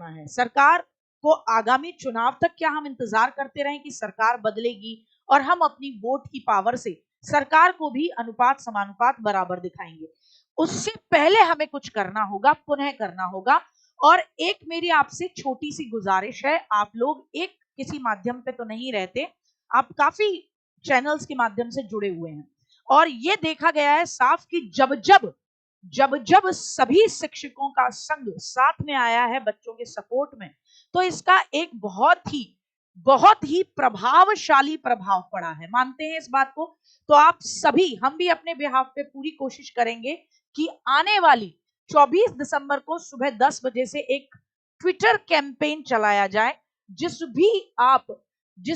करना है? सरकार को आगामी चुनाव तक क्या हम इंतजार करते रहें कि सरकार बदलेगी और हम अपनी वोट की पावर से सरकार को भी अनुपात समानुपात बराबर दिखाएंगे? उससे पहले हमें कुछ करना होगा, पुनः करना होगा। और एक मेरी आपसे छोटी सी गुजारिश है, आप लोग एक किसी माध्यम पे तो नहीं रहते, आप काफी चैनल्स के माध्यम से जुड़े हुए हैं, और ये देखा गया है साफ कि जब जब सभी शिक्षकों का संघ साथ में आया है बच्चों के सपोर्ट में, तो इसका एक बहुत ही प्रभावशाली प्रभाव पड़ा है। मानते हैं इस बात को? तो आप सभी, हम भी अपने बिहाफ पे पूरी कोशिश करेंगे कि आने वाली 24 दिसंबर को सुबह 10 बजे से एक ट्विटर कैंपेन चलाया जाए। जिस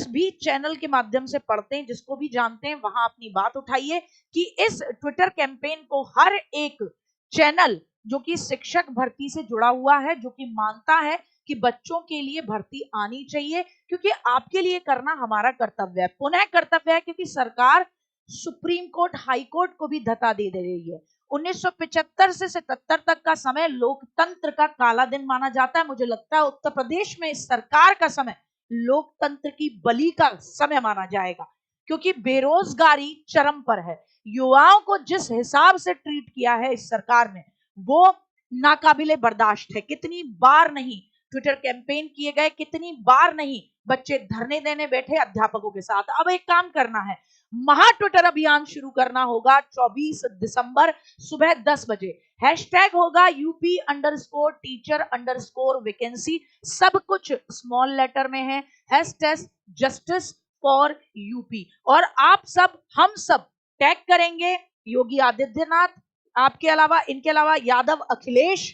भी चैनल के माध्यम से पढ़ते हैं, जिसको भी जानते हैं, वहां अपनी बात उठाइए कि इस ट्विटर कैंपेन को हर एक चैनल जो कि शिक्षक भर्ती से जुड़ा हुआ है, जो कि मानता है कि बच्चों के लिए भर्ती आनी चाहिए, क्योंकि आपके लिए करना हमारा कर्तव्य है, पुनः कर्तव्य है, क्योंकि सरकार सुप्रीम कोर्ट, हाई कोर्ट को भी धता दे रही है। 1975 से 77 तक का समय लोकतंत्र का काला दिन माना जाता है। मुझे लगता है उत्तर प्रदेश में इस सरकार का समय लोकतंत्र की बलि का समय माना जाएगा, क्योंकि बेरोजगारी चरम पर है। युवाओं को जिस हिसाब से ट्रीट किया है इस सरकार ने, वो नाकाबिले बर्दाश्त है। कितनी बार नहीं ट्विटर कैंपेन किए गए, कितनी बार नहीं बच्चे धरने देने बैठे अध्यापकों के साथ। अब एक काम करना है, महा ट्विटर अभियान शुरू करना होगा 24 दिसंबर सुबह 10 बजे। हैशटैग होगा UP_teacher_vacancy, सब कुछ स्मॉल लेटर में है। हैशटैग जस्टिस फॉर यूपी, और आप सब, हम सब टैग करेंगे योगी आदित्यनाथ, आपके अलावा, इनके अलावा यादव अखिलेश,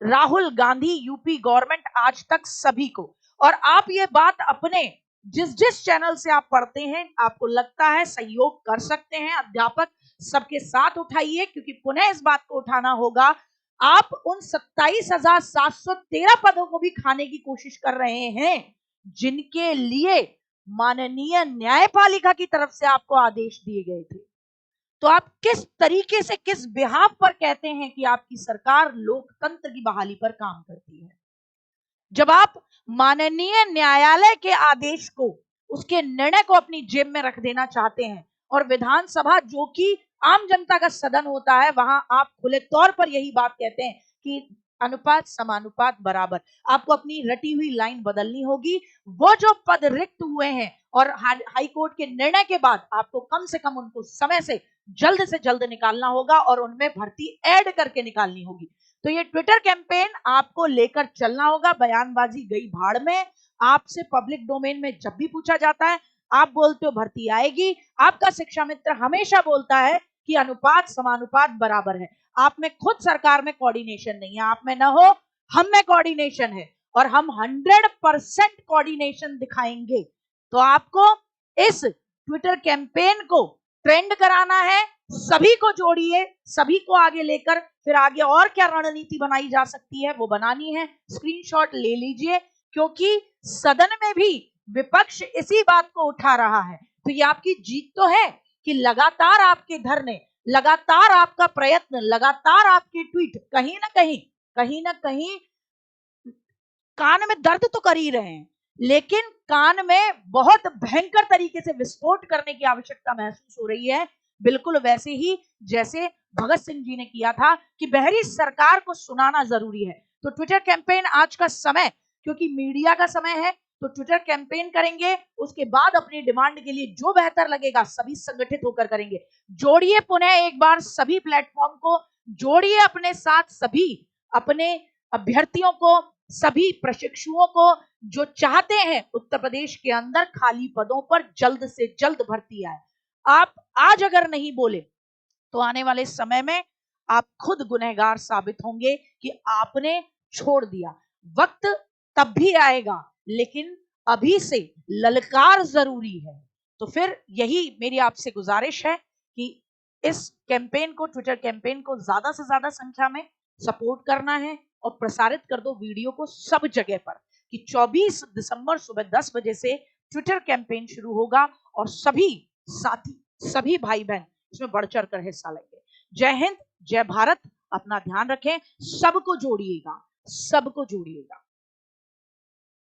राहुल गांधी, यूपी गवर्नमेंट, आज तक सभी को। और आप ये बात अपने जिस चैनल से आप पढ़ते हैं, आपको लगता है सहयोग कर सकते हैं अध्यापक, सबके साथ उठाइए, क्योंकि पुनः इस बात को उठाना होगा। आप उन 27,713 पदों को भी खाने की कोशिश कर रहे हैं जिनके लिए माननीय न्यायपालिका की तरफ से आपको आदेश दिए गए थे। तो आप किस तरीके से, किस बिहाफ पर कहते हैं कि आपकी सरकार लोकतंत्र की बहाली पर काम करती है, जब आप माननीय न्यायालय के आदेश को, उसके निर्णय को अपनी जेब में रख देना चाहते हैं, और विधानसभा जो कि आम जनता का सदन होता है, वहां आप खुले तौर पर यही बात कहते हैं कि अनुपात समानुपात बराबर। आपको अपनी रटी हुई लाइन बदलनी होगी। वो जो पद रिक्त हुए हैं और हाई कोर्ट के निर्णय के बाद आपको कम से कम उनको समय से जल्द निकालना होगा और उनमें भर्ती ऐड करके निकालनी होगी। तो ये ट्विटर कैंपेन आपको लेकर चलना होगा। बयानबाजी गई भाड़ में। आपसे पब्लिक डोमेन में जब भी पूछा जाता है, आप बोलते हो भर्ती आएगी। आपका शिक्षा मित्र हमेशा बोलता है कि अनुपात समानुपात बराबर है। आप में खुद सरकार में कोऑर्डिनेशन नहीं है, आप में ना हो, हम में कोऑर्डिनेशन है, और हम 100% कोऑर्डिनेशन दिखाएंगे। तो आपको इस ट्विटर कैंपेन को ट्रेंड कराना है। सभी को जोड़िए, सभी को आगे लेकर फिर आगे और क्या रणनीति बनाई जा सकती है वो बनानी है। स्क्रीनशॉट ले लीजिए, क्योंकि सदन में भी विपक्ष इसी बात को उठा रहा है। तो ये आपकी जीत तो है कि लगातार आपके धरने, लगातार आपका प्रयत्न, लगातार आपके ट्वीट कहीं ना कहीं कान में दर्द तो कर ही रहे हैं, लेकिन कान में बहुत भयंकर तरीके से विस्फोट करने की आवश्यकता महसूस हो रही है। बिल्कुल वैसे ही जैसे भगत सिंह जी ने किया था कि बहरी सरकार को सुनाना जरूरी है। तो ट्विटर कैंपेन आज का समय, क्योंकि मीडिया का समय है, तो ट्विटर कैंपेन करेंगे। उसके बाद अपनी डिमांड के लिए जो बेहतर लगेगा सभी संगठित होकर करेंगे। जोड़िए पुनः एक बार सभी प्लेटफॉर्म को, जोड़िए अपने साथ सभी अपने अभ्यर्थियों को, सभी प्रशिक्षुओं को जो चाहते हैं उत्तर प्रदेश के अंदर खाली पदों पर जल्द से जल्द भर्ती आए। आप आज अगर नहीं बोले तो आने वाले समय में आप खुद गुनहगार साबित होंगे कि आपने छोड़ दिया। वक्त तब भी आएगा, लेकिन अभी से ललकार जरूरी है। तो फिर यही मेरी आपसे गुजारिश है कि इस कैंपेन को, ट्विटर कैंपेन को ज्यादा से ज्यादा संख्या में सपोर्ट करना है और प्रसारित कर दो वीडियो को सब जगह पर कि 24 दिसंबर सुबह 10 बजे से ट्विटर कैंपेन शुरू होगा और सभी साथी, सभी भाई बहन इसमें बढ़ चढ़ कर हिस्सा लेंगे। जय हिंद, जय भारत। अपना ध्यान रखें, सबको जोड़िएगा, सबको जोड़िएगा।